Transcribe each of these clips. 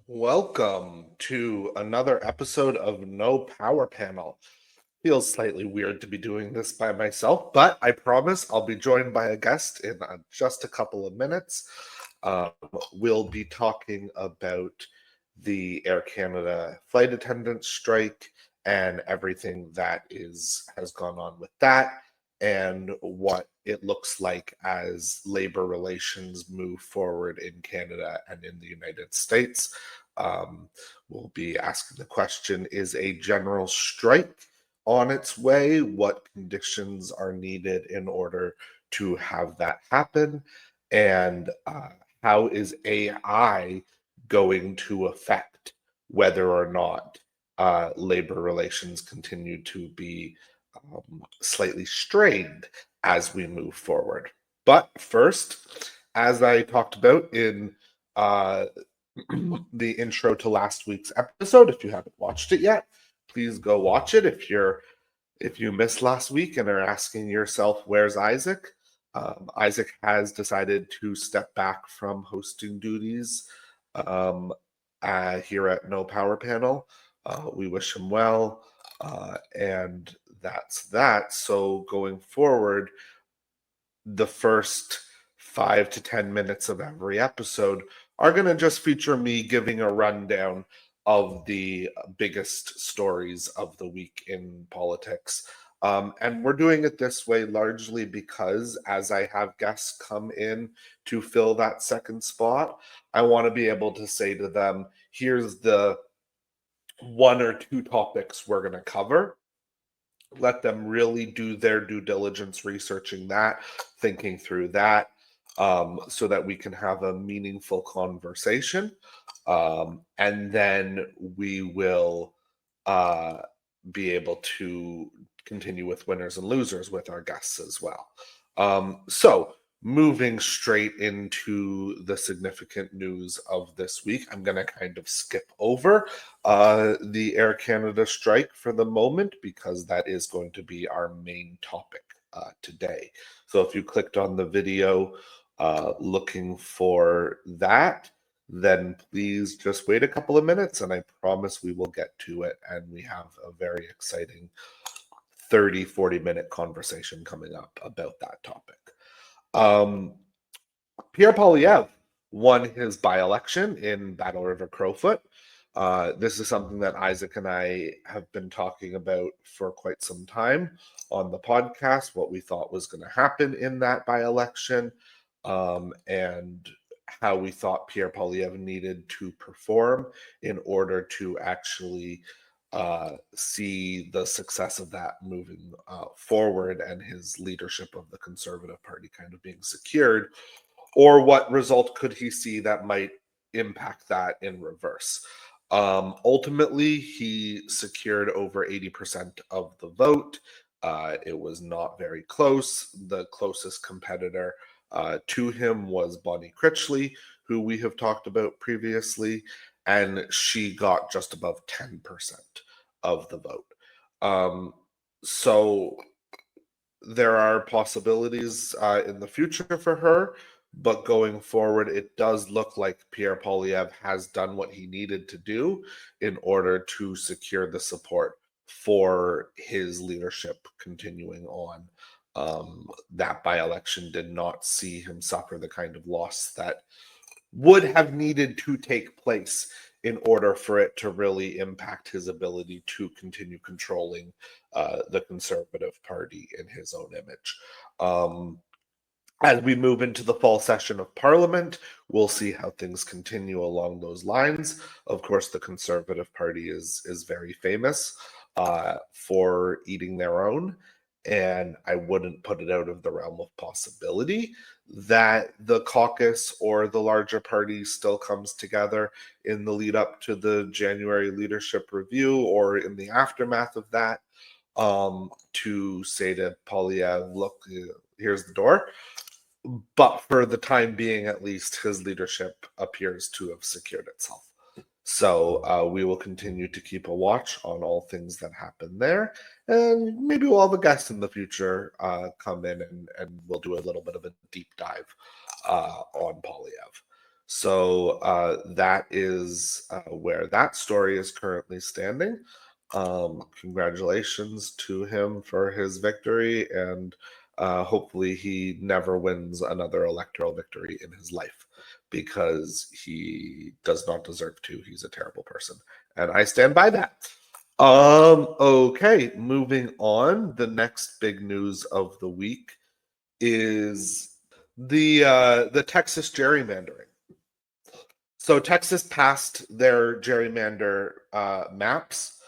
Welcome to another episode of No Power Panel. Feels slightly weird to be doing this by myself, but I promise I'll be joined by a guest in just a couple of minutes. Um, we'll be talking about the Air Canada flight attendant strike and everything that has gone on with that, and what it looks like as labor relations move forward in Canada and in the United States. Um, we'll be asking the question, is a general strike on its way? What conditions are needed in order to have that happen? And how is AI going to affect whether or not labor relations continue to be slightly strained as we move forward? But first, as I talked about in uh, the intro to last week's episode, if you haven't watched it yet, please go watch it. If you missed last week and are asking yourself, where's Isaac? Isaac has decided to step back from hosting duties um, here at No Power Panel. We wish him well, and that's that. So going forward, the first 5 to 10 minutes of every episode are going to just feature me giving a rundown of the biggest stories of the week in politics. And we're doing it this way largely because as I have guests come in to fill that second spot, I want to be able to say to them, here's the one or two topics we're going to cover. Let them really do their due diligence researching that, thinking through that, so that we can have a meaningful conversation. And then we will be able to continue with winners and losers with our guests as well. So, moving straight into the significant news of this week, I'm going to kind of skip over the Air Canada strike for the moment because that is going to be our main topic today. So if you clicked on the video looking for that, then please just wait a couple of minutes and I promise we will get to it. And we have a very exciting 30-40 minute conversation coming up about that topic. Pierre Poilievre won his by-election in Battle River Crowfoot. This is something that Isaac and I have been talking about for quite some time on the podcast, what we thought was going to happen in that by-election, and how we thought Pierre Poilievre needed to perform in order to actually see the success of that moving forward and his leadership of the Conservative Party kind of being secured, or what result could he see that might impact that in reverse. Ultimately, he secured over 80% of the vote. It was not very close. The closest competitor to him was Bonnie Critchley, who we have talked about previously, and she got just above 10% of the vote. So there are possibilities in the future for her, but going forward, it does look like Pierre Poilievre has done what he needed to do in order to secure the support for his leadership continuing on. That by-election did not see him suffer the kind of loss that would have needed to take place in order for it to really impact his ability to continue controlling the Conservative Party in his own image. As we move into the fall session of Parliament, we'll see how things continue along those lines. Of course, the Conservative Party is very famous for eating their own, and I wouldn't put it out of the realm of possibility that the caucus or the larger party still comes together in the lead up to the January leadership review or in the aftermath of that, to say to Poilievre, look, here's the door. But for the time being, at least, his leadership appears to have secured itself. So we will continue to keep a watch on all things that happen there. And maybe we'll have a guest in the future come in and we'll do a little bit of a deep dive on Poilievre. So that is where that story is currently standing. Congratulations to him for his victory, and hopefully he never wins another electoral victory in his life, because he does not deserve to. He's a terrible person, and I stand by that. Okay, moving on. The next big news of the week is the Texas gerrymandering. So Texas passed their gerrymandered maps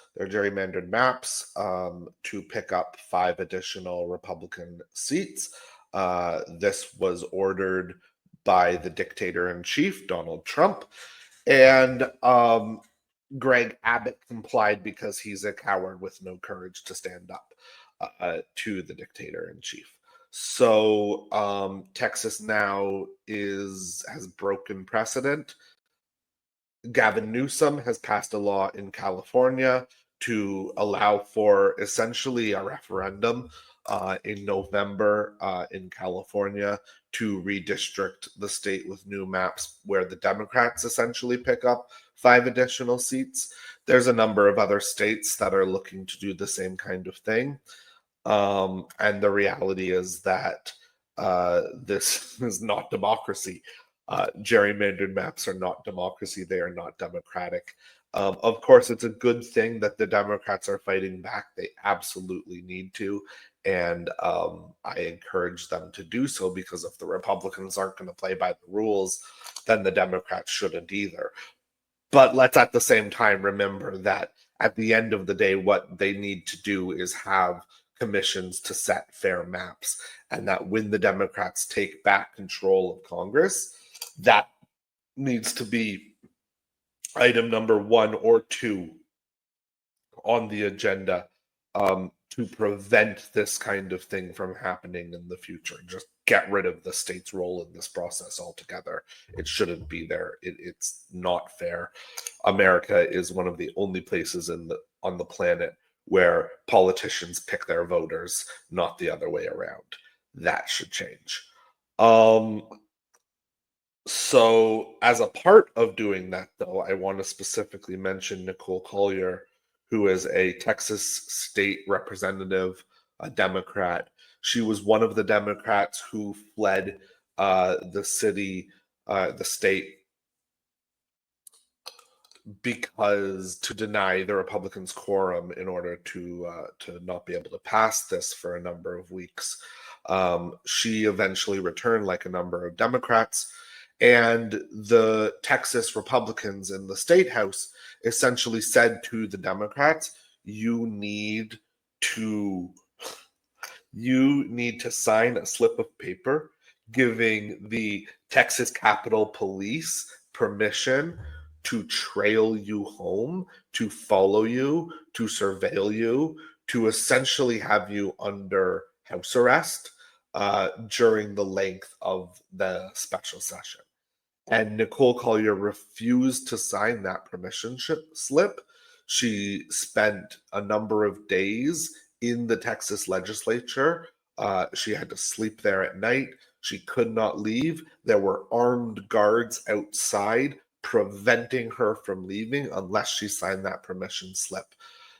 to pick up 5 additional Republican seats. This was ordered by the dictator in chief, Donald Trump, and Greg Abbott complied because he's a coward with no courage to stand up to the dictator in chief. So Texas now has broken precedent. Gavin Newsom has passed a law in California to allow for essentially a referendum in November in California to redistrict the state with new maps where the Democrats essentially pick up 5 additional seats. There's a number of other states that are looking to do the same kind of thing. And the reality is that this is not democracy. Gerrymandered maps are not democracy. They are not democratic. Of course, it's a good thing that the Democrats are fighting back. They absolutely need to. And I encourage them to do so, because if the Republicans aren't going to play by the rules, then the Democrats shouldn't either. But let's at the same time remember that at the end of the day, what they need to do is have commissions to set fair maps, and that when the Democrats take back control of Congress, that needs to be item number 1 or 2 on the agenda to prevent this kind of thing from happening in the future. Just get rid of the state's role in this process altogether. It shouldn't be there. It's not fair. America is one of the only places on the planet where politicians pick their voters, not the other way around. That should change. So as a part of doing that, though, I want to specifically mention Nicole Collier, who is a Texas state representative, a Democrat. She was one of the Democrats who fled the state, because to deny the Republicans quorum in order to not be able to pass this for a number of weeks. She eventually returned, like a number of Democrats, and the Texas Republicans in the state house essentially said to the Democrats, you need to sign a slip of paper giving the Texas Capitol Police permission to trail you home, to follow you, to surveil you, to essentially have you under house arrest during the length of the special session. And Nicole Collier refused to sign that permission slip. She spent a number of days in the Texas legislature. She had to sleep there at night. She could not leave. There were armed guards outside preventing her from leaving unless she signed that permission slip.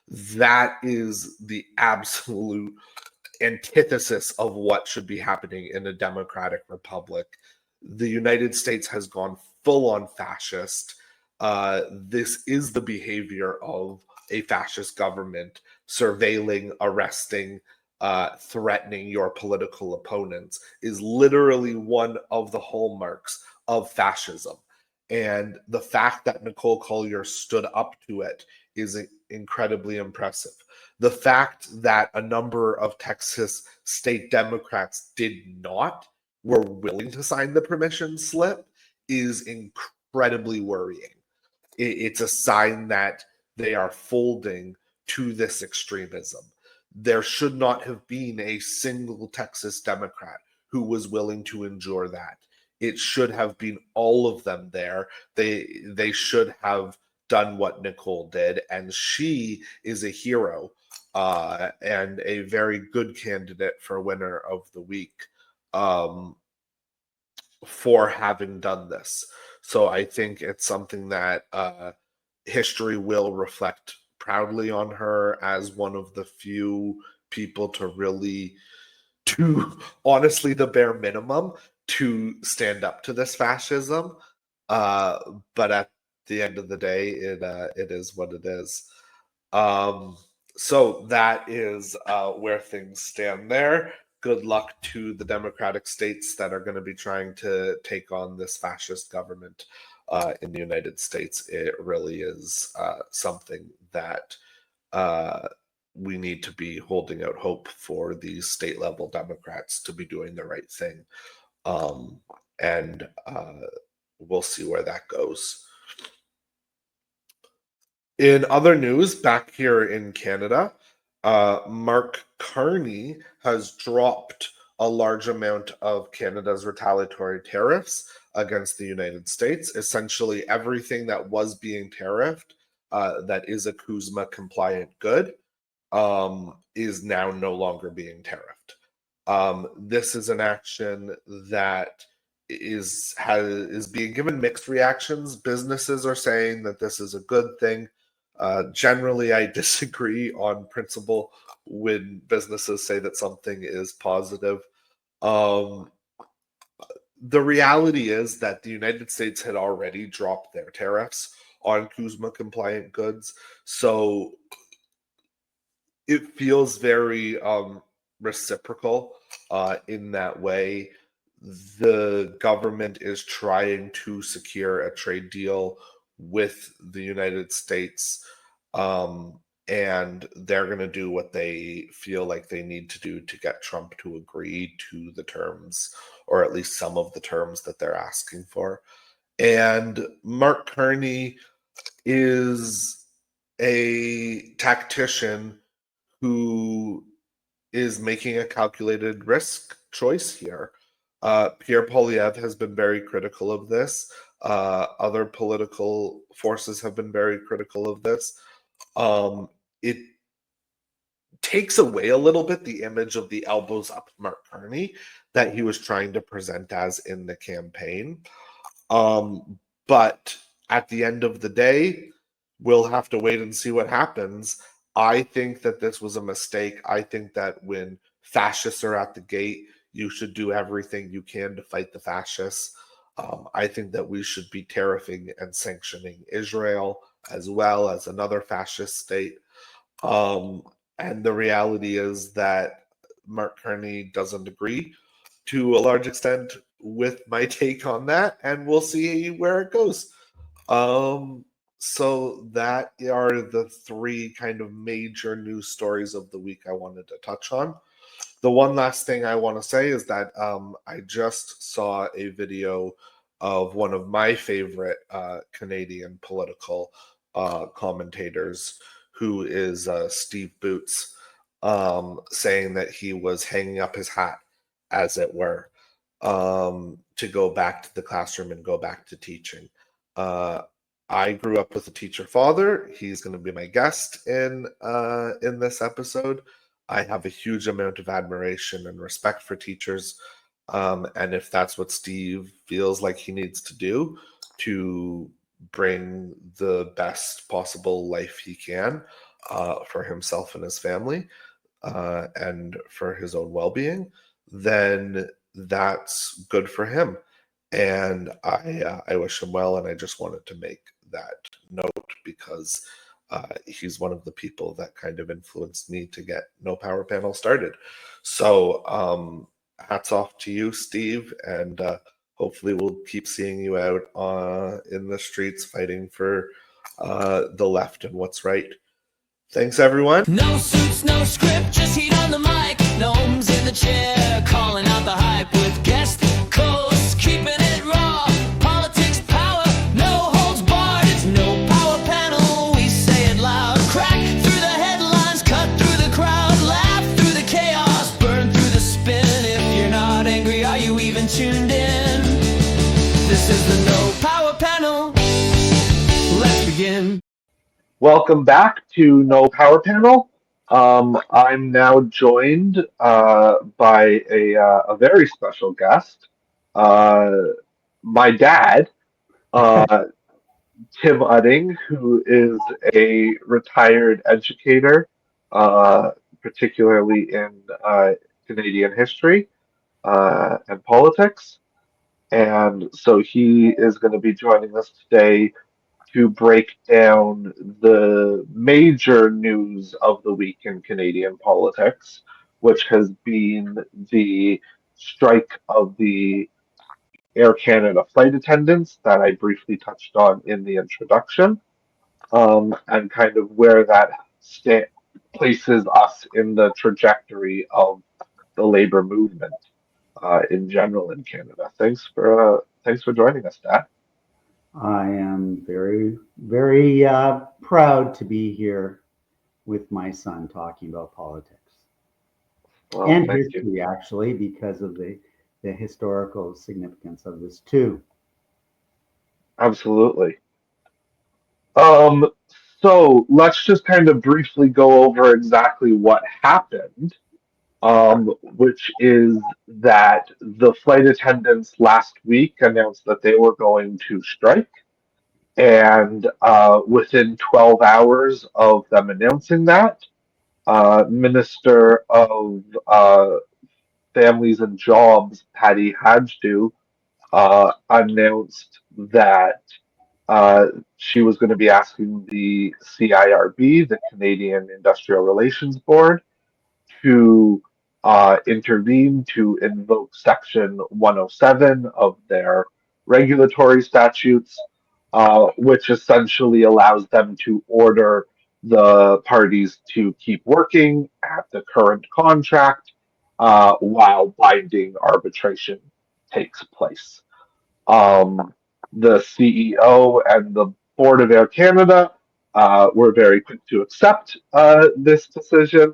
That is the absolute antithesis of what should be happening in a democratic republic. The United States has gone full on fascist. This is the behavior of a fascist government, surveilling, arresting, threatening your political opponents is literally one of the hallmarks of fascism. And the fact that Nicole Collier stood up to it is incredibly impressive. The fact that a number of Texas state Democrats were willing to sign the permission slip is incredibly worrying. It's a sign that they are folding to this extremism. There should not have been a single Texas Democrat who was willing to endure that. It should have been all of them there. They should have done what Nicole did, and she is a hero and a very good candidate for winner of the week for having done this. So I think it's something that history will reflect proudly on her as one of the few people to really do honestly the bare minimum to stand up to this fascism. Uh, but at the end of the day, it is what it is. Um, so that is where things stand there. Good luck to the democratic states that are going to be trying to take on this fascist government in the United States. It really is something that we need to be holding out hope for these state level Democrats to be doing the right thing. Um, and we'll see where that goes. In other news, back here in Canada, Mark Carney has dropped a large amount of Canada's retaliatory tariffs against the United States. Essentially, everything that was being tariffed that is a CUSMA compliant good is now no longer being tariffed. This is an action that is being given mixed reactions. Businesses are saying that this is a good thing. Generally, I disagree on principle when businesses say that something is positive. The reality is that the United States had already dropped their tariffs on CUSMA compliant goods. So it feels very reciprocal in that way. The government is trying to secure a trade deal with the United States, and they're going to do what they feel like they need to do to get Trump to agree to the terms, or at least some of the terms that they're asking for. And Mark Carney is a tactician who is making a calculated risk choice here. Pierre Poilievre has been very critical of this. Other political forces have been very critical of this. It takes away a little bit the image of the elbows up Mark Carney that he was trying to present as in the campaign. But at the end of the day, we'll have to wait and see what happens. I think that this was a mistake. I think that when fascists are at the gate, you should do everything you can to fight the fascists. I think that we should be tariffing and sanctioning Israel as well as another fascist state. And the reality is that Mark Carney doesn't agree to a large extent with my take on that, and we'll see where it goes. So that are the three kind of major news stories of the week I wanted to touch on. The one last thing I want to say is that I just saw a video of one of my favorite Canadian political commentators, who is Steve Boots, saying that he was hanging up his hat, as it were, to go back to the classroom and go back to teaching. I grew up with a teacher father. He's going to be my guest in this episode. I have a huge amount of admiration and respect for teachers. And if that's what Steve feels like he needs to do to bring the best possible life he can for himself and his family and for his own well-being, then that's good for him. And I wish him well, and I just wanted to make that note because he's one of the people that kind of influenced me to get No Power Panel started. So hats off to you, Steve, and hopefully we'll keep seeing you out in the streets fighting for the left and what's right. Thanks, everyone. No suits, no script, just heat on the mic. Noam's in the chair, calling out the hype with guest co-hosts, keeping it raw. Politics, power, no holds barred. It's No Power Panel, we say it loud. Crack through the headlines, cut through the crowd, laugh through the chaos, burn through the spin. If you're not angry, are you even tuned in? This is the No Power Panel. Let's begin. Welcome back to No Power Panel. I'm now joined by a very special guest, my dad, Uh, Tim Udding, who is a retired educator, uh, particularly in Canadian history and politics. And so he is going to be joining us today to break down the major news of the week in Canadian politics, which has been the strike of the Air Canada flight attendants that I briefly touched on in the introduction, and kind of where that places us in the trajectory of the labor movement in general in Canada. Thanks for joining us, Dad. I am very, very proud to be here with my son talking about politics Well, and thank you. history, actually, because of the historical significance of this too. Absolutely. Um, so let's just kind of briefly go over exactly what happened, which is that the flight attendants last week announced that they were going to strike. And within 12 hours of them announcing that, Minister of Families and Jobs, Patty Hajdu, announced that uh, she was going to be asking the CIRB, the Canadian Industrial Relations Board, to intervene to invoke Section 107 of their regulatory statutes, which essentially allows them to order the parties to keep working at the current contract while binding arbitration takes place. The CEO and the Board of Air Canada were very quick to accept this decision,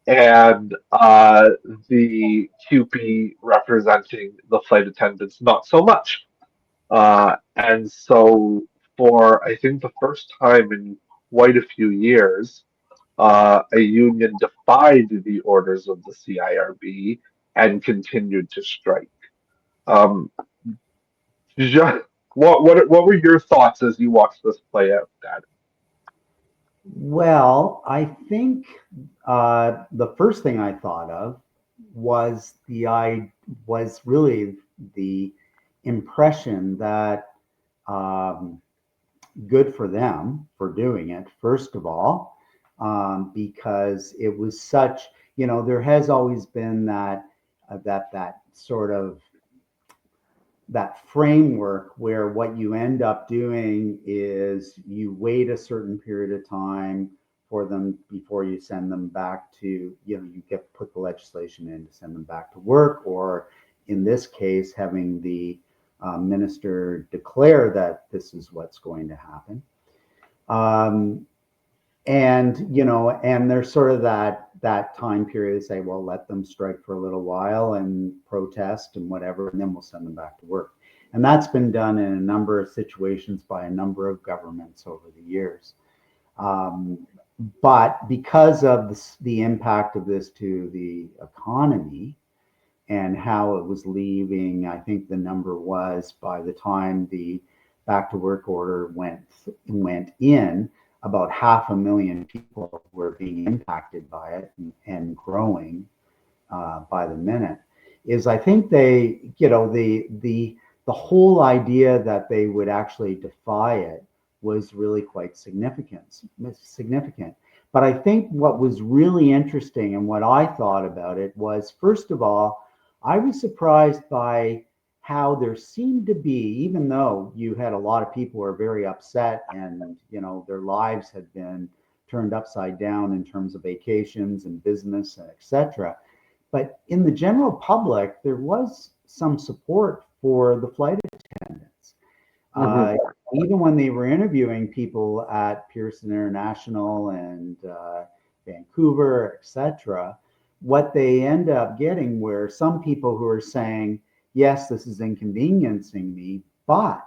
and the CUPE representing the flight attendants not so much. And so, for I think the first time in quite a few years, a union defied the orders of the CIRB and continued to strike. Um, what were your thoughts as you watched this play out, Dad? Well, I think the first thing I thought of was was really the impression that um, good for them for doing it, first of all, because it was such, there has always been that sort of that framework where what you end up doing is you wait a certain period of time for them before you send them back to, you put the legislation in to send them back to work, or in this case, having the minister declare that this is what's going to happen. And there's sort of that time period to say, well, let them strike for a little while and protest and whatever, and then we'll send them back to work. And that's been done in a number of situations by a number of governments over the years. But because of the impact of this to the economy and how it was leaving, I think the number was, by the time the back to work order went in, about 500,000 people were being impacted by it and growing by the minute. Is I think they, the whole idea that they would actually defy it was really quite significant. But I think what was really interesting and what I thought about it was, first of all, I was surprised by how there seemed to be, even though you had a lot of people who are very upset and, their lives had been turned upside down in terms of vacations and business, and etc. But in the general public, there was some support for the flight attendants. Even when they were interviewing people at Pearson International and Vancouver, etc., what they end up getting were some people who are saying, yes, this is inconveniencing me, but,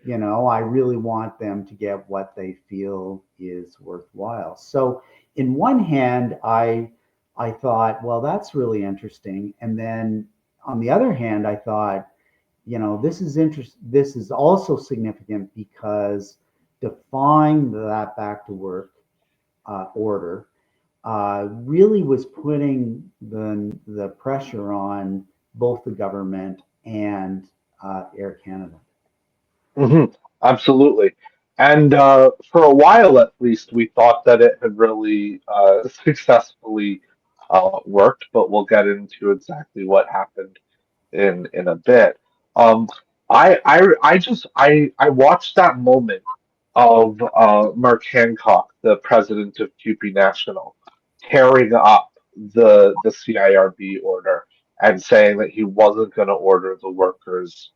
I really want them to get what they feel is worthwhile. So in one hand, I thought, well, that's really interesting. And then on the other hand, I thought, this is this is also significant because defying that back to work order really was putting the pressure on both the government and Air Canada. hmm Absolutely. And for a while, at least, we thought that it had really successfully worked, but we'll get into exactly what happened in a bit. Um, I watched that moment of Mark Hancock, the president of CUPE National, tearing up the CIRB order and saying that he wasn't going to order the workers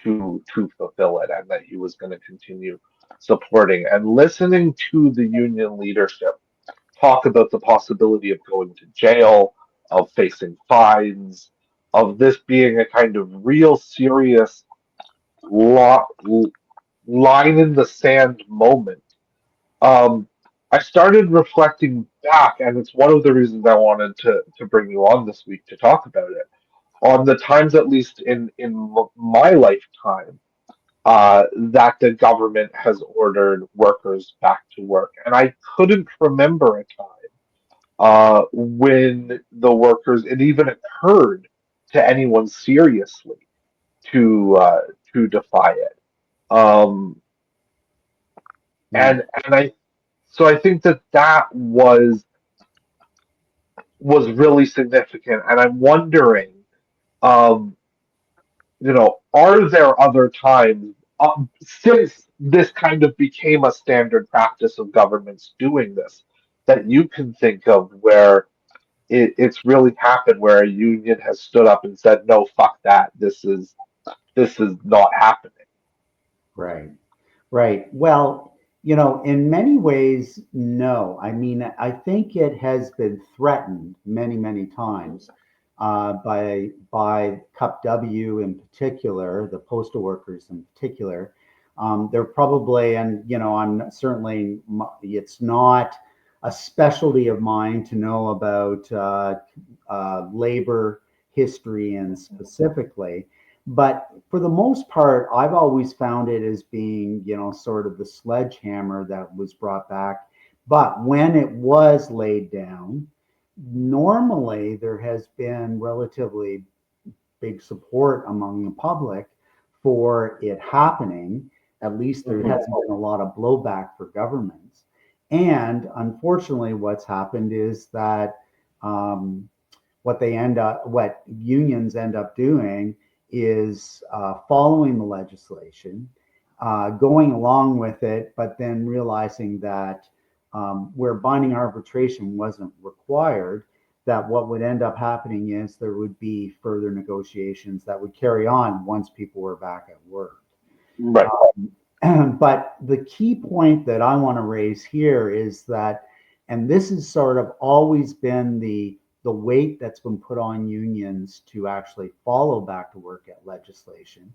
to fulfill it and that he was going to continue supporting and listening to the union leadership talk about the possibility of going to jail, of facing fines, of this being a kind of real serious lo- line in the sand moment. Um, I started reflecting back, and it's one of the reasons I wanted to bring you on this week to talk about it. On the times, at least in my lifetime, that the government has ordered workers back to work, and I couldn't remember a time when the workers it even occurred to anyone seriously to uh, to defy it. Um, Yeah. and I so I think that that was really significant, and I'm wondering, um, are there other times since this kind of became a standard practice of governments doing this that you can think of where it's really happened where a union has stood up and said, "No, fuck that. This is not happening." Right. Right. Well, in many ways, no. I mean, I think it has been threatened many, many times by CUPW in particular, the postal workers in particular. They're probably, and I'm certainly, it's not a specialty of mine to know about labor history and specifically. But for the most part, I've always found it as being, sort of the sledgehammer that was brought back. But when it was laid down, normally there has been relatively big support among the public for it happening. At least there hasn't been a lot of blowback for governments. And unfortunately, what's happened is that what unions end up doing is following the legislation, going along with it, but then realizing that where binding arbitration wasn't required, that what would end up happening is there would be further negotiations that would carry on once people were back at work. Right. But the key point that I want to raise here is that, and this has sort of always been the weight that's been put on unions to actually follow back to work at legislation,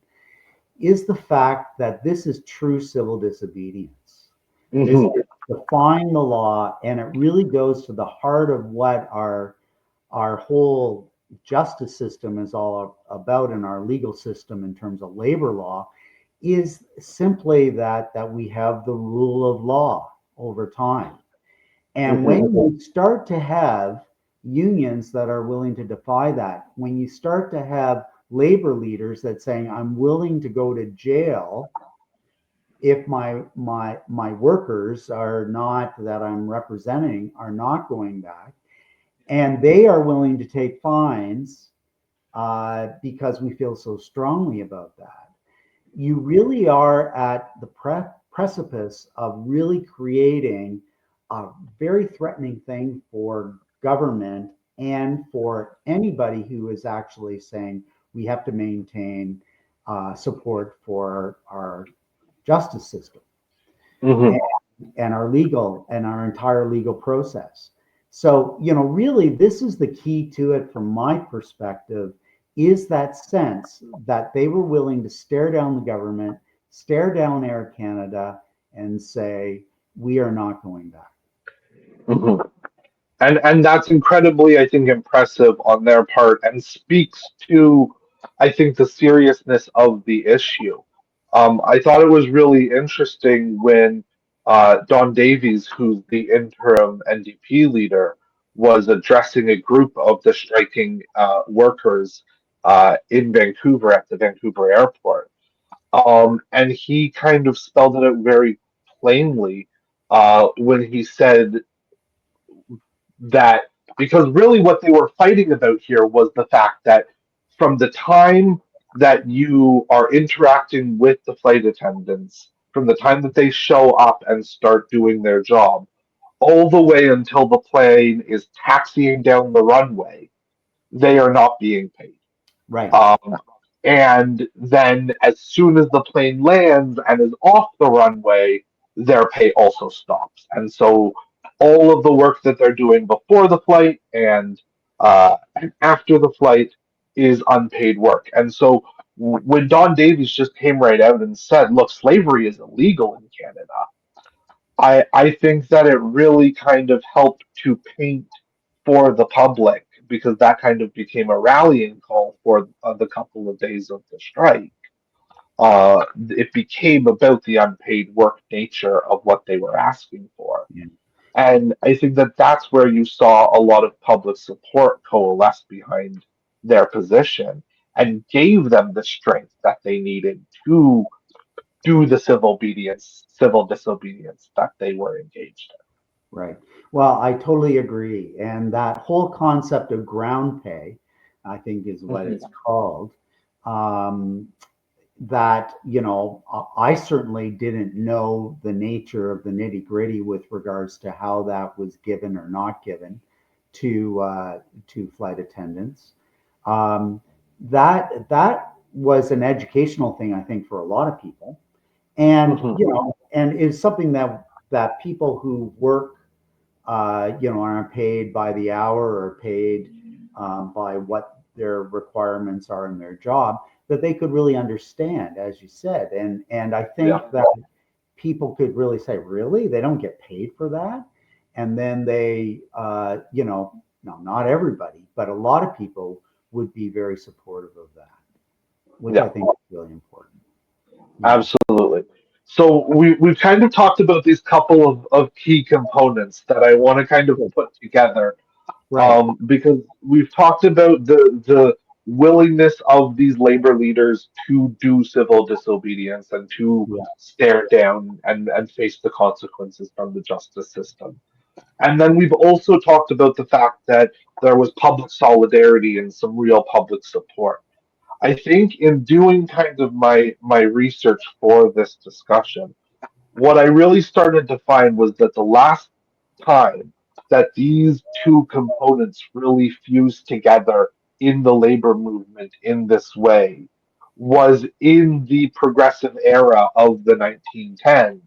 is the fact that this is true civil disobedience. This is defying the law, and it really goes to the heart of what our whole justice system is all about, in our legal system in terms of labor law, is simply that we have the rule of law over time. And when you start to have unions that are willing to defy that, when you start to have labor leaders that saying, I'm willing to go to jail if my workers are not, that I'm representing, are not going back, and they are willing to take fines because we feel so strongly about that, you really are at the precipice of really creating a very threatening thing for government and for anybody who is actually saying we have to maintain support for our justice system and our legal and our entire legal process. So, really, this is the key to it from my perspective, is that sense that they were willing to stare down the government, stare down Air Canada, and say, we are not going back. And that's incredibly, I think, impressive on their part, and speaks to I think, the seriousness of the issue. I thought it was really interesting when Don Davies, who's the interim NDP leader, was addressing a group of the striking workers in Vancouver at the Vancouver airport. And he kind of spelled it out very plainly when he said that, because really what they were fighting about here was the fact that from the time that you are interacting with the flight attendants, from the time that they show up and start doing their job, all the way until the plane is taxiing down the runway, they are not being paid. Right. Um, and then as soon as the plane lands and is off the runway, their pay also stops. And so all of the work that they're doing before the flight and after the flight is unpaid work. And so when Don Davies just came right out and said, look, slavery is illegal in Canada, I think that it really kind of helped to paint for the public, because that kind of became a rallying call for the couple of days of the strike. It became about the unpaid work nature of what they were asking for. Yeah. And I think that that's where you saw a lot of public support coalesce behind their position and gave them the strength that they needed to do the civil disobedience that they were engaged in. Right. Well, I totally agree. And that whole concept of ground pay, I think is what it's called. That, I certainly didn't know the nature of the nitty gritty with regards to how that was given or not given to flight attendants. That was an educational thing, I think, for a lot of people. And, and is something that people who work, aren't paid by the hour or paid by what their requirements are in their job, that they could really understand, as you said. And I think that people could really say, really, they don't get paid for that? And then they, no, not everybody, but a lot of people would be very supportive of that, which I think is really important. Absolutely. So we've kind of talked about these couple of key components that I want to kind of put together, Right. because we've talked about the willingness of these labor leaders to do civil disobedience and to stare down and face the consequences from the justice system. And then we've also talked about the fact that there was public solidarity and some real public support. I think in doing kind of my research for this discussion, what I really started to find was that the last time that these two components really fused together in the labor movement in this way was in the progressive era of the 1910s,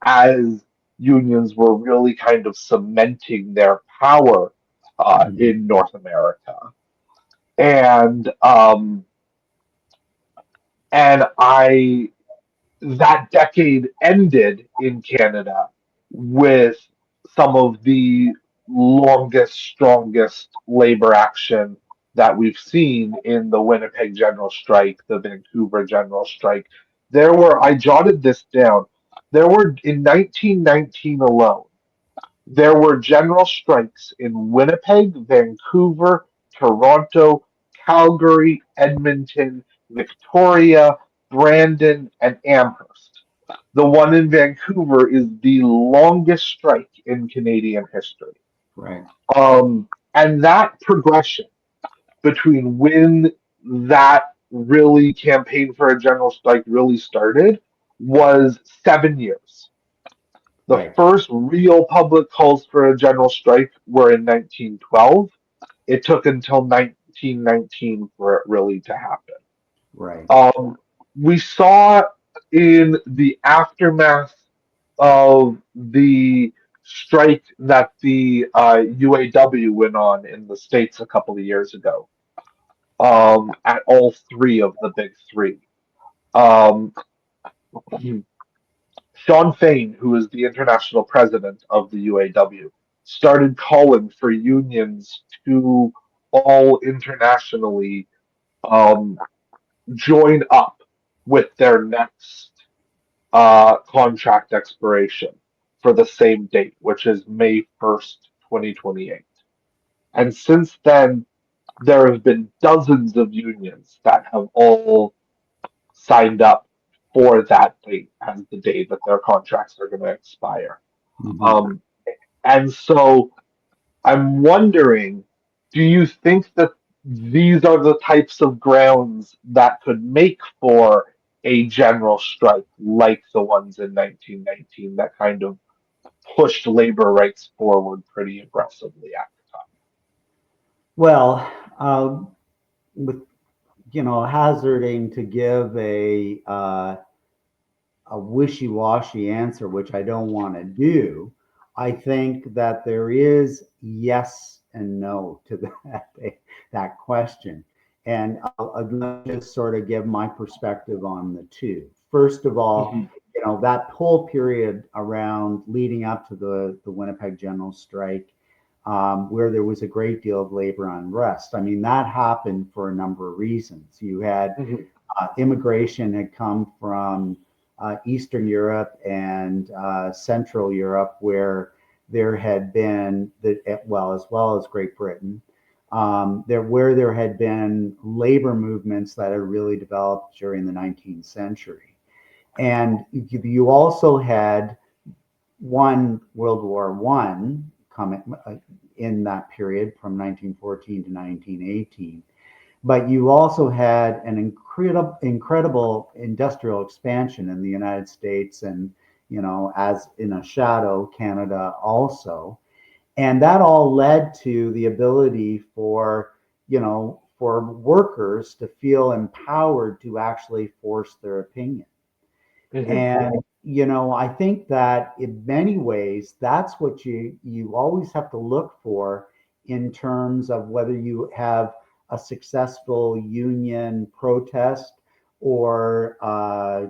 as unions were really kind of cementing their power in North America. And I that decade ended in Canada with some of the longest, strongest labor action that we've seen in the Winnipeg General Strike, the Vancouver General Strike. I jotted this down, there were, in 1919 alone, there were general strikes in Winnipeg, Vancouver, Toronto, Calgary, Edmonton, Victoria, Brandon, and Amherst. The one in Vancouver is the longest strike in Canadian history. Right. And that progression between when that really campaign for a general strike really started was 7 years. The first real public calls for a general strike were in 1912. It took until 1919 for it really to happen. Right. We saw in the aftermath of the strike that the UAW went on in the States a couple of years ago, at all three of the big three. Shawn Fain, who is the international president of the UAW, started calling for unions to all internationally um, join up with their next contract expiration for the same date, which is May 1st, 2028. And since then, there have been dozens of unions that have all signed up for that date as the day that their contracts are going to expire. Mhm. Um, and so I'm wondering, do you think that these are the types of grounds that could make for a general strike like the ones in 1919 that kind of pushed labor rights forward pretty aggressively at the time? Well, with hazarding to give a wishy-washy answer, which I don't want to do, I think that there is yes and no to that question. And I'll just sort of give my perspective on the two. First of all, Mhm. that whole period around leading up to the Winnipeg General Strike, where there was a great deal of labor unrest. I mean, that happened for a number of reasons. You had Mhm. immigration had come from Eastern Europe and Central Europe, where there had been as well as Great Britain, where there had been labor movements that had really developed during the 19th century, and you also had World War One coming in that period from 1914 to 1918. But you also had an incredible industrial expansion in the United States, and as in a shadow, Canada also, and that all led to the ability for workers to feel empowered to actually force their opinion. Mhm. And I think that in many ways, that's what you always have to look for in terms of whether you have a successful union protest or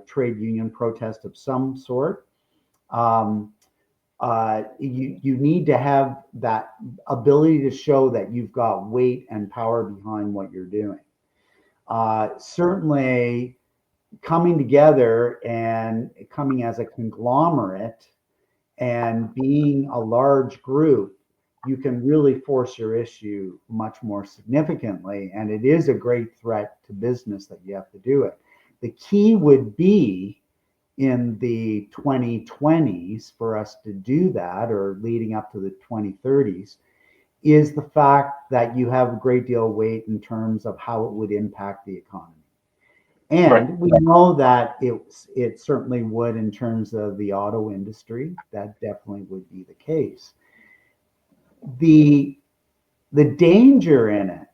trade union protest of some sort. Um, you need to have that ability to show that you've got weight and power behind what you're doing. Certainly, coming together and coming as a conglomerate and being a large group, you can really force your issue much more significantly. And it is a great threat to business that you have to do it. The key would be in the 2020s for us to do that, or leading up to the 2030s, is the fact that you have a great deal of weight in terms of how it would impact the economy. Right. And we know that it certainly would in terms of the auto industry. That definitely would be the case. The danger in it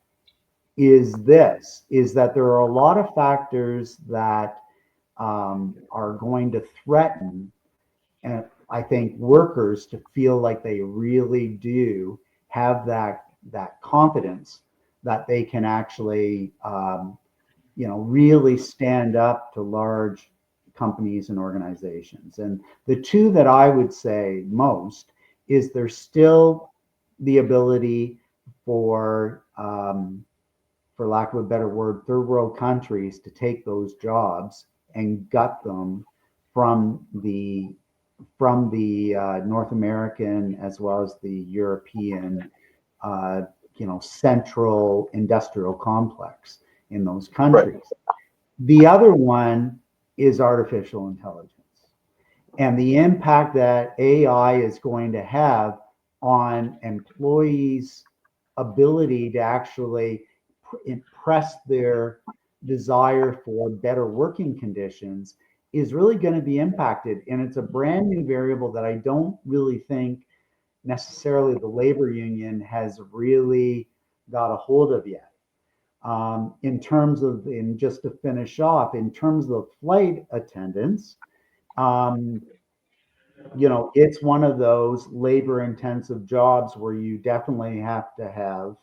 is that there are a lot of factors that are going to threaten, and I think, workers to feel like they really do have that confidence that they can actually really stand up to large companies and organizations. And the two that I would say most is there's still the ability for lack of a better word, third world countries to take those jobs and gut them from the North American as well as the European, central industrial complex in those Right. countries. The other one is artificial intelligence and the impact that AI is going to have on employees' ability to actually impress their desire for better working conditions is really going to be impacted. And it's a brand new variable that I don't really think necessarily the labor union has really got a hold of yet. In just to finish off, in terms of flight attendants, um, it's one of those labor intensive jobs where you definitely have to have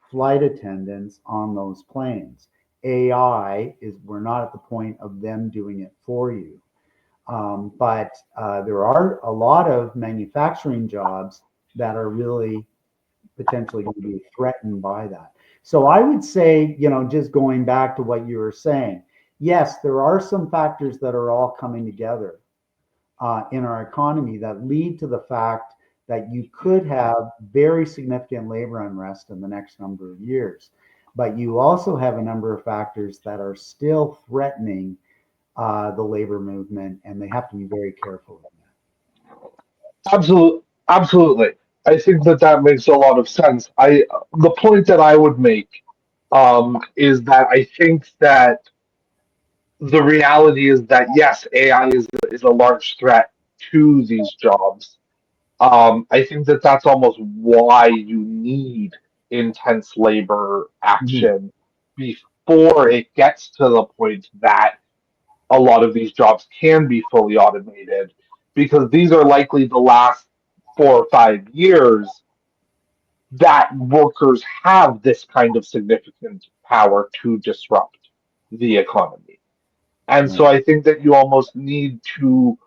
flight attendants on those planes. AI is, we're not at the point of them doing it for you. But there are a lot of manufacturing jobs that are really potentially going to be threatened by that. So I would say, just going back to what you were saying, yes, there are some factors that are all coming together in our economy that lead to the fact that you could have very significant labor unrest in the next number of years. But you also have a number of factors that are still threatening the labor movement, and they have to be very careful of that. Absolutely. I think that makes a lot of sense. The point that I would make is that I think that the reality is that yes, AI is a large threat to these jobs. I think that that's almost why you need intense labor Mhm. action before it gets to the point that a lot of these jobs can be fully automated, because these are likely the last 4 or 5 years that workers have this kind of significant power to disrupt the economy. And so Right. I think that you almost need to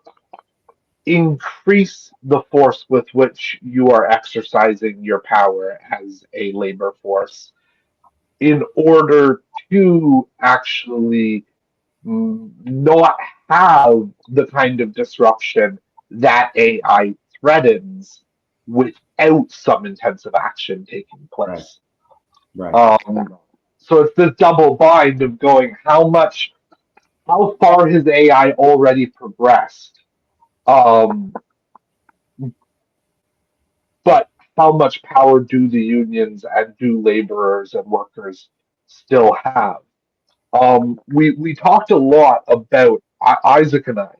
increase the force with which you are exercising your power as a labor force in order to actually not have the kind of disruption that AI threatens without some intensive action taking Right. place. Right. Um, so it's this double bind of going, how far has AI already progressed? Um, but how much power do the unions and do laborers and workers still have? We talked a lot about Isaac and I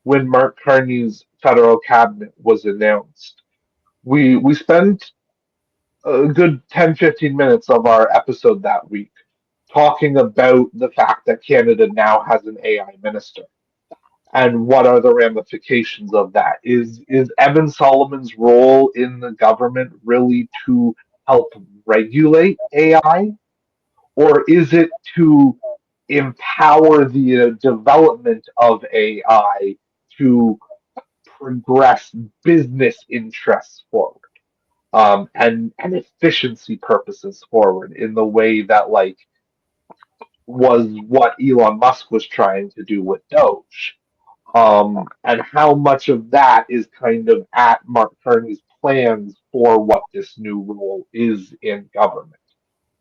when Mark Carney's federal cabinet was announced. We spent a good 10-15 minutes of our episode that week talking about the fact that Canada now has an AI minister and what are the ramifications of that. Is Evan Solomon's role in the government really to help regulate AI, or is it to empower the development of AI to progress business interests forward, and efficiency purposes forward in the way that was what Elon Musk was trying to do with Doge, and how much of that is kind of at Mark Carney's plans for what this new role is in government,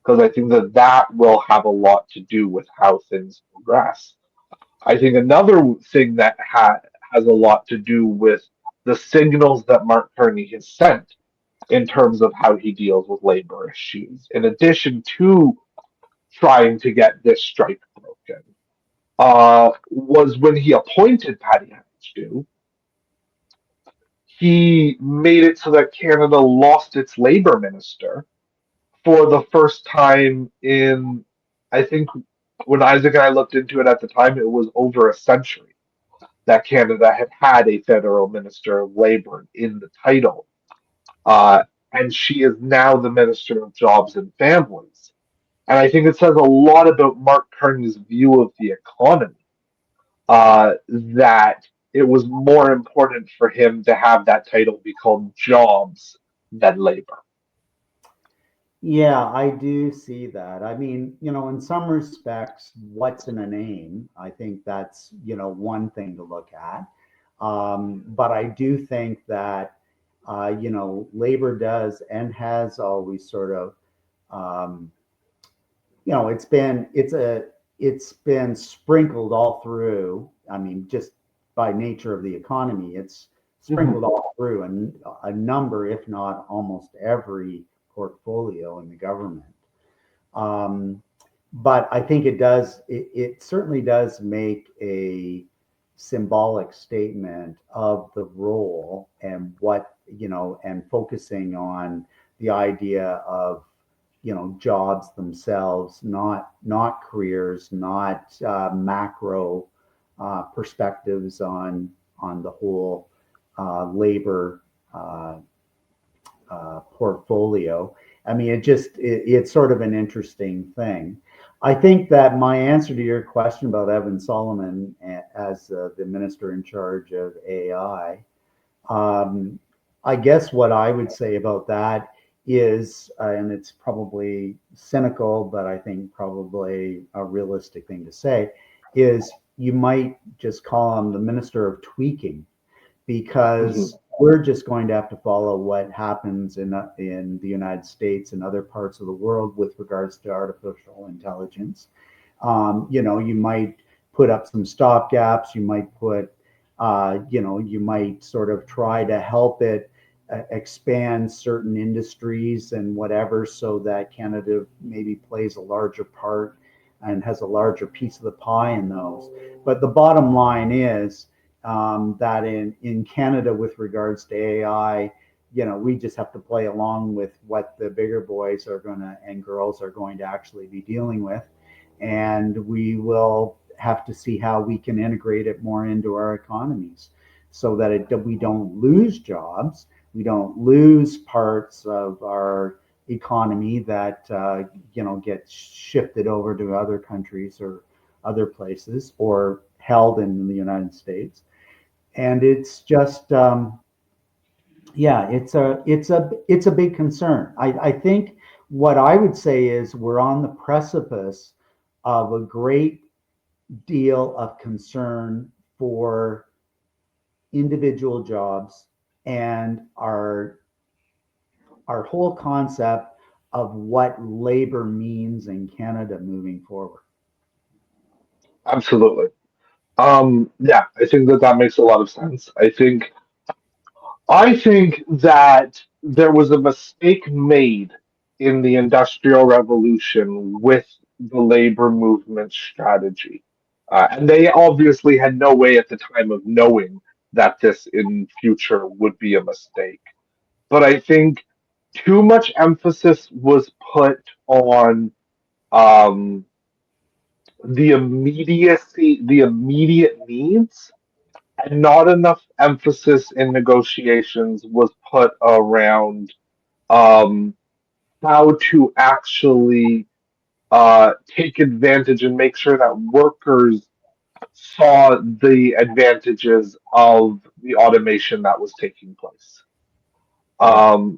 because I think that will have a lot to do with how things progress. I think another thing that has a lot to do with the signals that Mark Carney has sent in terms of how he deals with labor issues, in addition to trying to get this strike broken, was when he appointed Patty Hagedoo, he made it so that Canada lost its labor minister for the first time in, I think, when Isaac and I looked into it at the time, it was over a century that Canada had had a federal minister of labor in the title. And she is now the Minister of Jobs and Families. And I think it says a lot about Mark Carney's view of the economy, that it was more important for him to have that title be called jobs than labor. Yeah, I do see that. I mean, in some respects, what's in a name? I think that's, one thing to look at. But I do think that, labor does and has always sort of, um, it's been sprinkled all through. I mean, just by nature of the economy, it's sprinkled Mm-hmm. all through and a number, if not almost every portfolio in the government. Um, but I think it certainly does make a symbolic statement of the role and what, and focusing on the idea of, jobs themselves, not careers, not macro perspectives on the whole labor portfolio. I mean, it's sort of an interesting thing. I think that my answer to your question about Evan Solomon as the minister in charge of AI, I guess what I would say about that is, and it's probably cynical, but I think probably a realistic thing to say, is you might just call him the minister of tweaking, because we're just going to have to follow what happens in the United States and other parts of the world with regards to artificial intelligence. You might put up some stopgaps. You might you might sort of try to help it expand certain industries and whatever, so that Canada maybe plays a larger part and has a larger piece of the pie in those. But the bottom line is that in Canada, with regards to AI, we just have to play along with what the bigger boys and girls are going to actually be dealing with. And we will have to see how we can integrate it more into our economies, so that we don't lose jobs, we don't lose parts of our economy that get shifted over to other countries or other places, or held in the United States. And it's just it's a big concern. I think what I would say is we're on the precipice of a great deal of concern for individual jobs and our whole concept of what labor means in Canada moving forward. Absolutely. Yeah, I think that makes a lot of sense. I think that there was a mistake made in the Industrial Revolution with the labor movement strategy. And they obviously had no way at the time of knowing that this in future would be a mistake. But I think too much emphasis was put on um, the immediate needs, and not enough emphasis in negotiations was put around um, how to actually take advantage and make sure that workers saw the advantages of the automation that was taking place. Right.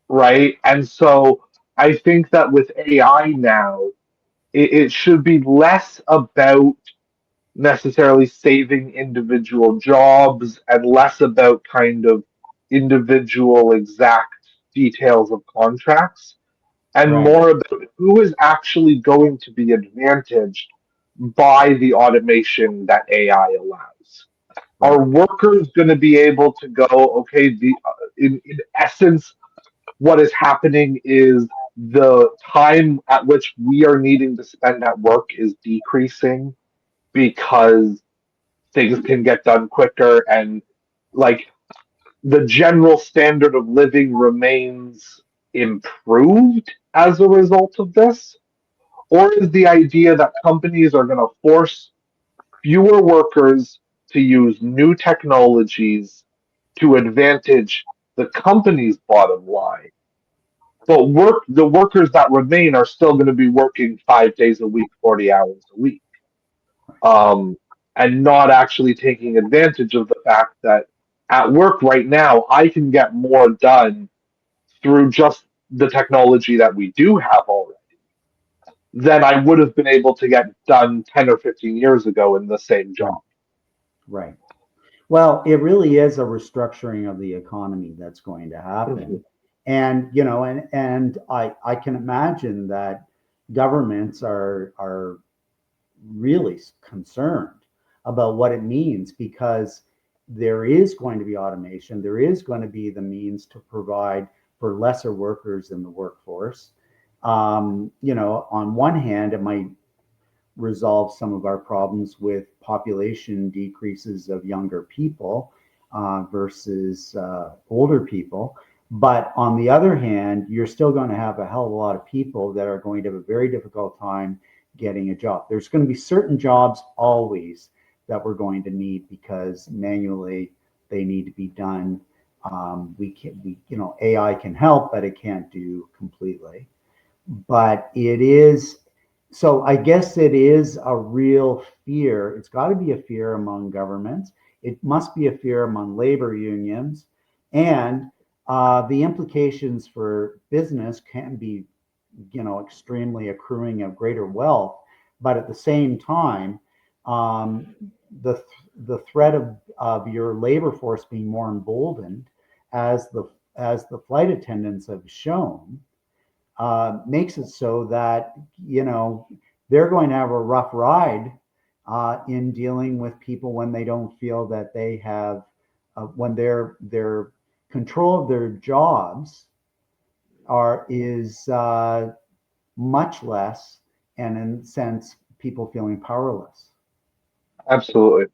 Right? And so I think that with AI now, it should be less about necessarily saving individual jobs and less about kind of individual exact details of contracts, and Right. more about who is actually going to be advantaged by the automation that AI allows. Right. Are workers going to be able to go, okay, in essence, what is happening is the time at which we are needing to spend at work is decreasing because things can get done quicker, and like the general standard of living remains improved as a result of this? Or is the idea that companies are going to force fewer workers to use new technologies to advantage the company's bottom line, but the workers that remain are still going to be working 5 days a week, 40 hours a week, um, and not actually taking advantage of the fact that at work right now I can get more done through just the technology that we do have already than I would have been able to get done 10 or 15 years ago in the same job. Right. Right. Well, it really is a restructuring of the economy that's going to happen. And I can imagine that governments are really concerned about what it means, because there is going to be automation. There is going to be the means to provide for lesser workers in the workforce. On one hand, it might resolve some of our problems with population decreases of younger people versus older people. But on the other hand, you're still going to have a hell of a lot of people that are going to have a very difficult time getting a job. There's going to be certain jobs always that we're going to need, because manually they need to be done. AI can help, but it can't do completely. But it is, so I guess it is a real fear. It's got to be a fear among governments. It must be a fear among labor unions. And the implications for business can be, extremely accruing of greater wealth, but at the same time, the threat of your labor force being more emboldened, as the flight attendants have shown, makes it so that they're going to have a rough ride in dealing with people when they don't feel that they have when their control of their jobs is much less, and in a sense, people feeling powerless. Absolutely.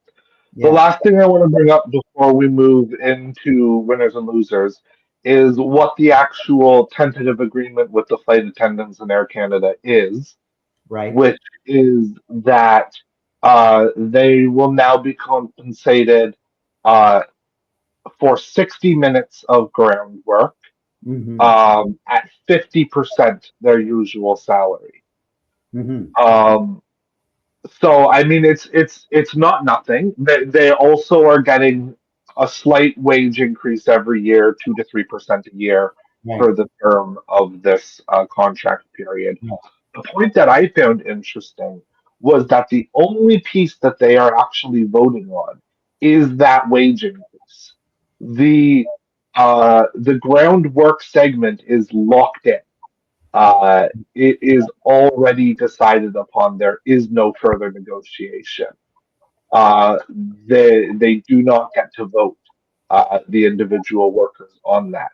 The Yeah. last thing I want to bring up before we move into winners and losers is what the actual tentative agreement with the flight attendants and Air Canada is, Right. which is that they will now be compensated uh, for 60 minutes of ground work Mm-hmm. at 50% their usual salary. Mm-hmm. Um, So I mean, it's not nothing. They also are getting a slight wage increase every year, 2 to 3% a year Right. for the term of this contract period. Yeah. The point that I found interesting was that the only piece that they are actually voting on is that wage increase. The groundwork segment is locked in. It is already decided upon. There is no further negotiation. They do not get to vote, the individual workers on that.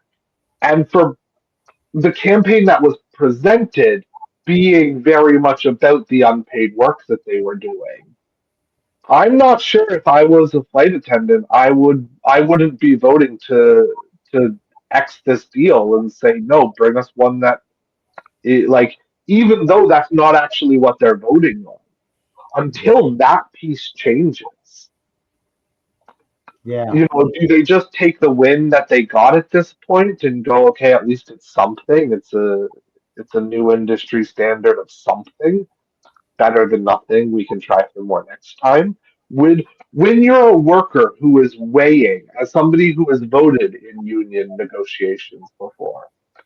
And for the campaign that was presented being very much about the unpaid work that they were doing, I'm not sure if I was a flight attendant, I wouldn't be voting to X this deal and say no, bring us one that like, even though that's not actually what they're voting on, until that piece changes, Yeah. do they just take the win that they got at this point and go, okay, at least it's something. It's a new industry standard of something better than nothing. We can try for more next time. When when you're a worker who is weighing, as somebody who has voted in union negotiations before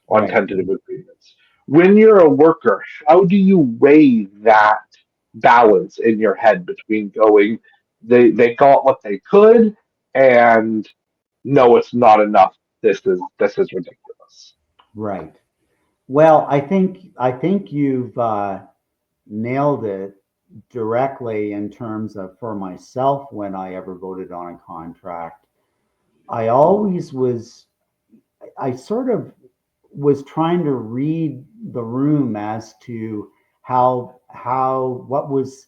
on Right. tentative agreements, when you're a worker, how do you weigh that balance in your head between going, they got what they could, and no, it's not enough. This is ridiculous. Right. Well, I think you've nailed it directly in terms of, for myself, when I ever voted on a contract, I always was, I sort of was trying to read the room as to what was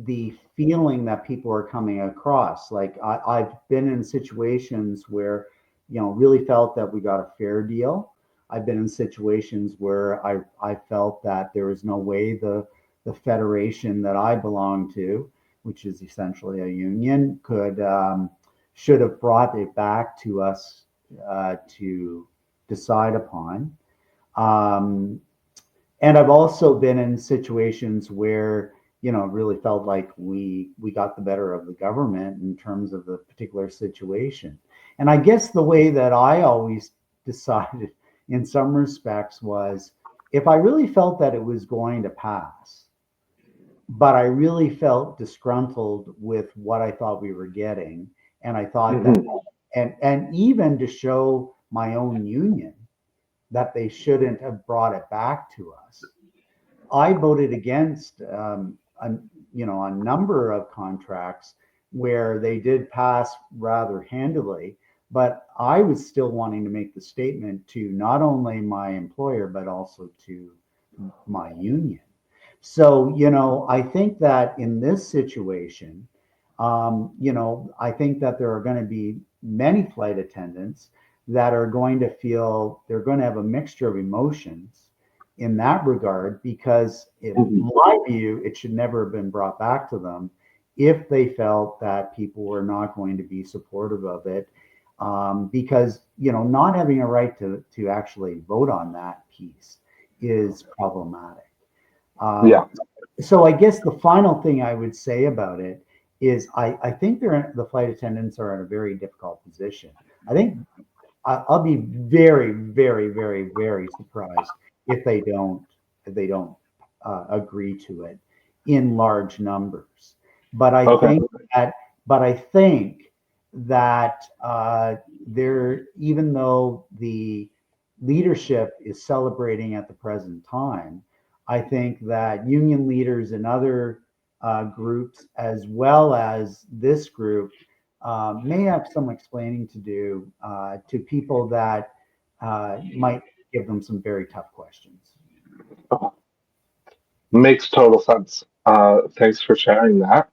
the feeling that people are coming across. Like I've been in situations where, really felt that we got a fair deal. I've been in situations where I felt that there was no way the federation that I belong to, which is essentially a union, should have brought it back to us to decide upon. Um, and I've also been in situations where, really felt like we got the better of the government in terms of the particular situation. And I guess the way that I always decided in some respects was, if I really felt that it was going to pass, but I really felt disgruntled with what I thought we were getting, and I thought that, Mhm. and even to show my own union that they shouldn't have brought it back to us, I voted against a number of contracts where they did pass rather handily, but I was still wanting to make the statement to not only my employer but also to my union. So, I think that in this situation, I think that there are going to be many flight attendants that are going to feel they're going to have a mixture of emotions in that regard, because in Mhm. my view, it should never have been brought back to them if they felt that people were not going to be supportive of it. Because, not having a right to actually vote on that piece is problematic. Yeah. Um, so I guess the final thing I would say about it is, I think the flight attendants are in a very difficult position. I think I'll be very, very, very, very surprised if they don't agree to it in large numbers. But I Okay. think that there, even though the leadership is celebrating at the present time, I think that union leaders and other groups, as well as this group, may have some explaining to do to people that might give them some very tough questions. Makes total sense. Thanks for sharing that.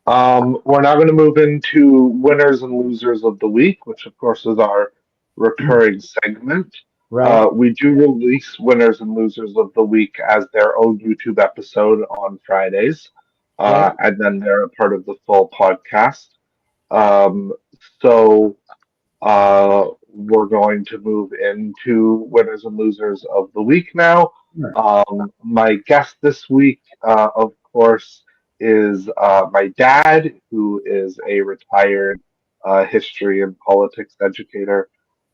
We're now going to move into winners and losers of the week, which of course is our recurring segment. Right? We do release winners and losers of the week as their own YouTube episode on Fridays, Right? and then they're a part of the full podcast. Um, so we're going to move into winners and losers of the week now. Sure. My guest this week, of course, is my dad, who is a retired history and politics educator,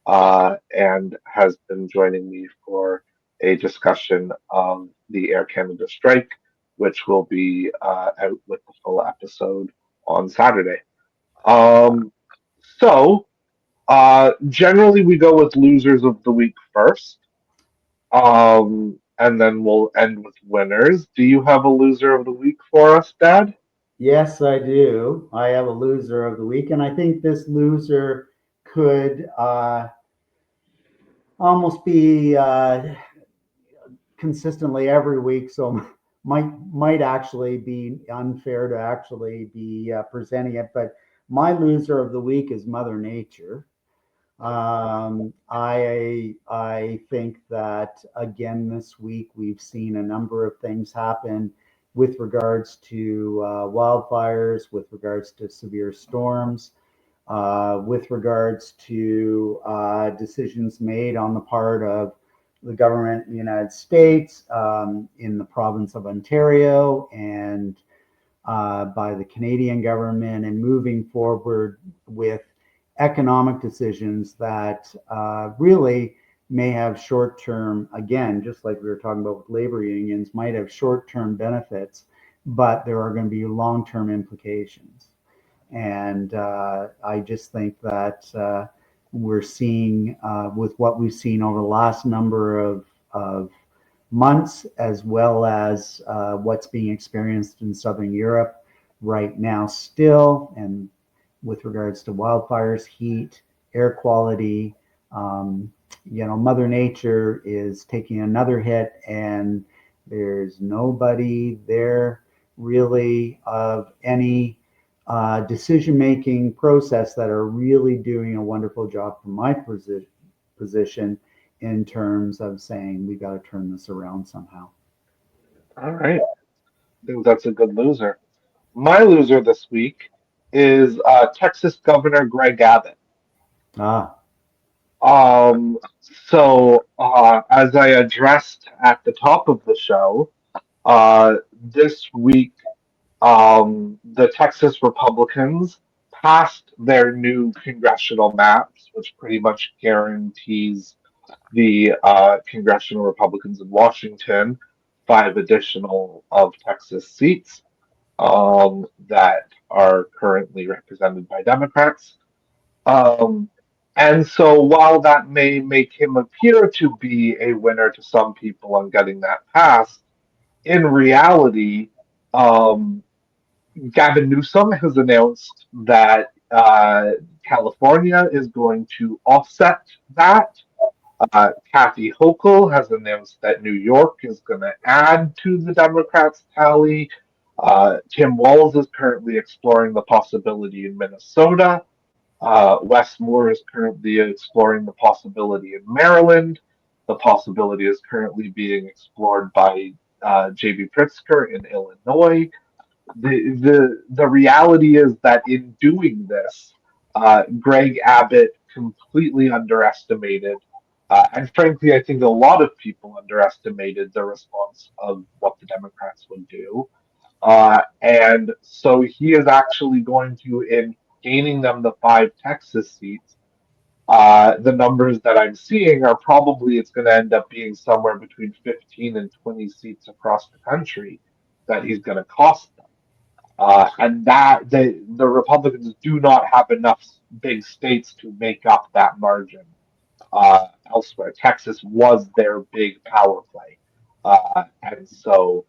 and has been joining me for a discussion of the Air Canada strike, which will be out with the full episode on Saturday. Um, so, generally, we go with losers of the week first, and then we'll end with winners. Do you have a loser of the week for us, Dad? Yes, I do. I have a loser of the week, and I think this loser could almost be consistently every week. So might actually be unfair to actually be presenting it. But my loser of the week is Mother Nature. I think that again this week we've seen a number of things happen with regards to wildfires, with regards to severe storms, with regards to decisions made on the part of the government in the United States, in the province of Ontario, and by the Canadian government, and moving forward with economic decisions that really may have short-term, again, just like we were talking about with labor unions, might have short-term benefits, but there are going to be long-term implications. And I just think that we're seeing, with what we've seen over the last number of months, as well as what's being experienced in Southern Europe right now still, and with regards to wildfires, heat, air quality, Mother Nature is taking another hit, and there's nobody there really of any decision-making process that are really doing a wonderful job from my position in terms of saying we got to turn this around somehow. All right. I think that's a good loser. My loser this week is Texas Governor Greg Abbott. Ah, As I addressed at the top of the show, this week, the Texas Republicans passed their new congressional maps, which pretty much guarantees the congressional Republicans in Washington 5 additional of Texas seats that are currently represented by Democrats. Um, and so while that may make him appear to be a winner to some people on getting that passed, in reality, um, Gavin Newsom has announced that California is going to offset that. Kathy Hochul has announced that New York is going to add to the Democrats' tally. Tim Walz is currently exploring the possibility in Minnesota. Wes Moore is currently exploring the possibility in Maryland. The possibility is currently being explored by J.B. Pritzker in Illinois. The reality is that in doing this, Greg Abbott completely underestimated, and frankly, I think a lot of people underestimated the response of what the Democrats would do. And so he is actually going to, in gaining them the 5 Texas seats, The numbers that I'm seeing are probably it's going to end up being somewhere between 15 and 20 seats across the country that he's going to cost them. And that the Republicans do not have enough big states to make up that margin elsewhere. Texas was their big power play, and so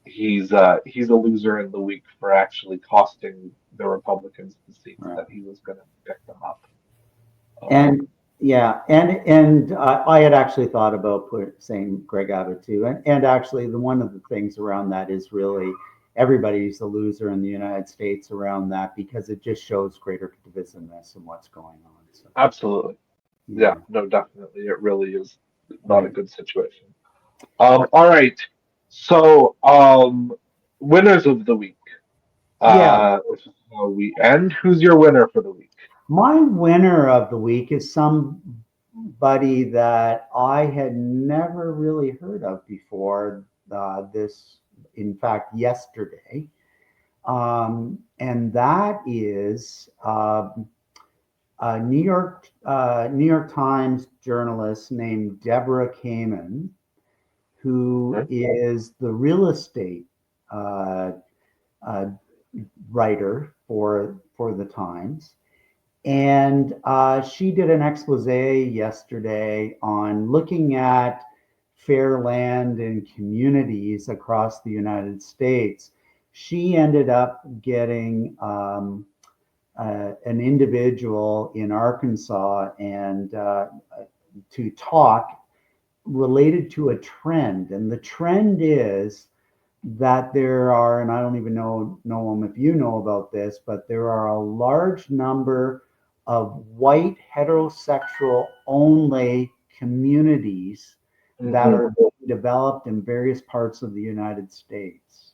he's a loser in the week for actually costing the Republicans the seats that he was going to pick them up. And yeah, and I had actually thought about saying Greg Abbott too, and actually one of the things around that is really everybody's a loser in the United States around that, because it just shows greater divisiveness and what's going on. So, Absolutely. Yeah, no, definitely. It really is not a Right. good situation. All right. So, winners of the week. This is how we end. Who's your winner for the week? My winner of the week is somebody that I had never really heard of before in fact, yesterday. And that is a New York Times journalist named Deborah Kamen, who is the real estate writer for the Times. And she did an expose yesterday on looking at fair land and communities across the United States. She ended up getting an individual in Arkansas and to talk related to a trend. And the trend is that there are, and I don't even know, Noam, if you know about this, but there are a large number of white heterosexual only communities that are being developed in various parts of the United States.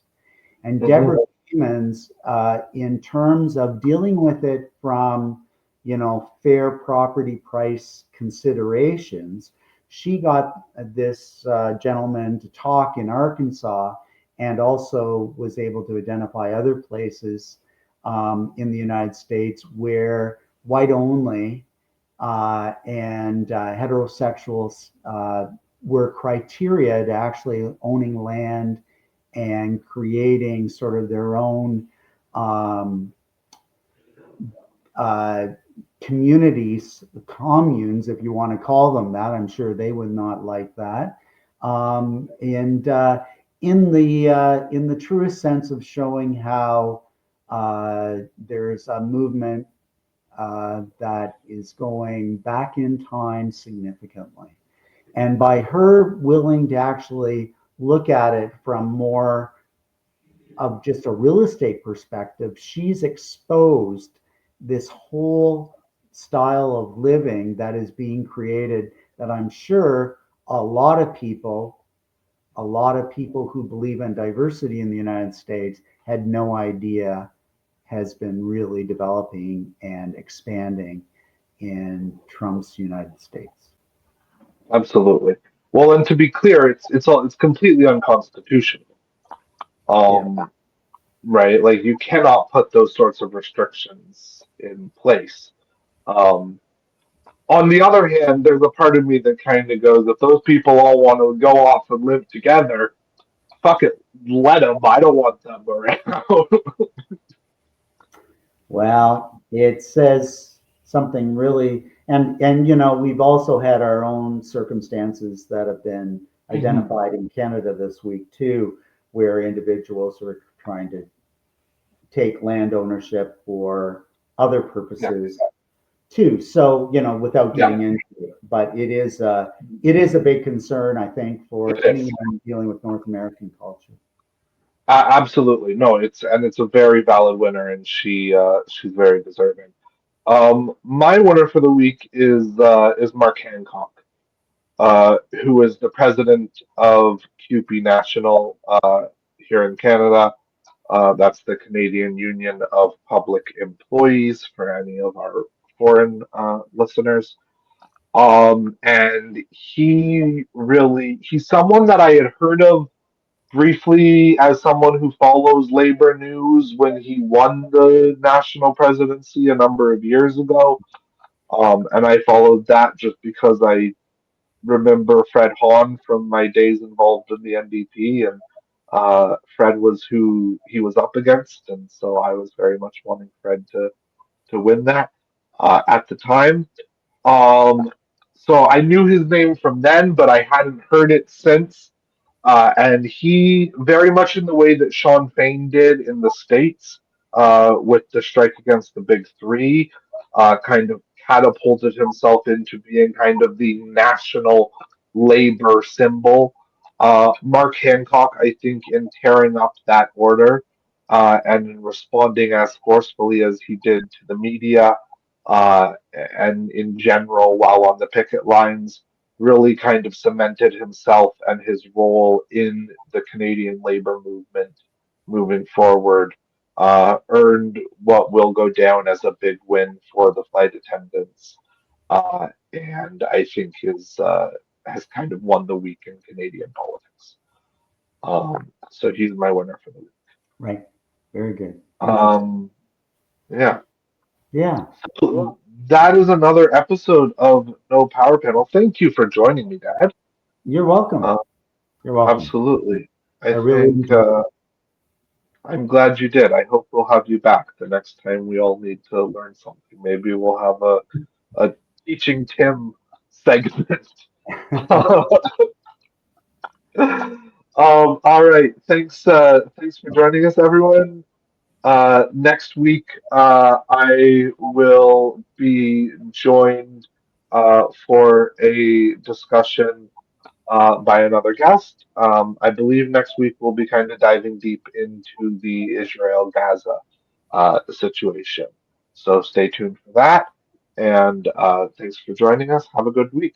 And Deborah Siemens, in terms of dealing with it from, fair property price considerations, she got this gentleman to talk in Arkansas, and also was able to identify other places in the United States where white only and heterosexuals were criteria to actually owning land and creating sort of their own communities, communes, if you want to call them that. I'm sure they would not like that. And in the truest sense of showing how there's a movement that is going back in time significantly. And by her willing to actually look at it from more of just a real estate perspective, she's exposed this whole style of living that is being created that I'm sure a lot of people who believe in diversity in the United States had no idea has been really developing and expanding in Trump's United States. Absolutely. Well, and to be clear, it's completely unconstitutional. Right? Like, you cannot put those sorts of restrictions in place. On the other hand, there's a part of me that kind of goes, if those people all want to go off and live together, fuck it, let them. I don't want them around. Well, it says something really, and we've also had our own circumstances that have been identified in Canada this week too, where individuals are trying to take land ownership for other purposes too. So, without getting into it, but it is a big concern, I think, for anyone dealing with North American culture. Absolutely. No, it's a very valid winner, and she's very deserving. My winner for the week is Mark Hancock, who is the president of CUPE National here in Canada. That's the Canadian Union of Public Employees for any of our foreign listeners. And he's someone that I had heard of briefly as someone who follows labor news when he won the national presidency a number of years ago. And I followed that just because I remember Fred Hahn from my days involved in the NDP, and Fred was who he was up against, and so I was very much wanting Fred to win that at the time. Um, so I knew his name from then, but I hadn't heard it since. And he, very much in the way that Shawn Fain did in the States with the strike against the big three, kind of catapulted himself into being kind of the national labor symbol. Mark Hancock, I think, in tearing up that order and in responding as forcefully as he did to the media and in general while on the picket lines, really kind of cemented himself and his role in the Canadian labor movement moving forward, earned what will go down as a big win for the flight attendants, and I think has kind of won the week in Canadian politics. So he's my winner for the week. Right. Very good. Yeah. Yeah. So that is another episode of No Power Panel. Thank you for joining me, Dad. You're welcome. Uh, You're welcome. Absolutely. I really think enjoyed it. I'm glad you did. I hope we'll have you back the next time we all need to learn something. Maybe we'll have a teaching Tim segment. All right. Thanks for joining us, everyone. Next week, I will be joined for a discussion by another guest. I believe next week we'll be kind of diving deep into the Israel Gaza situation. So stay tuned for that. And thanks for joining us. Have a good week.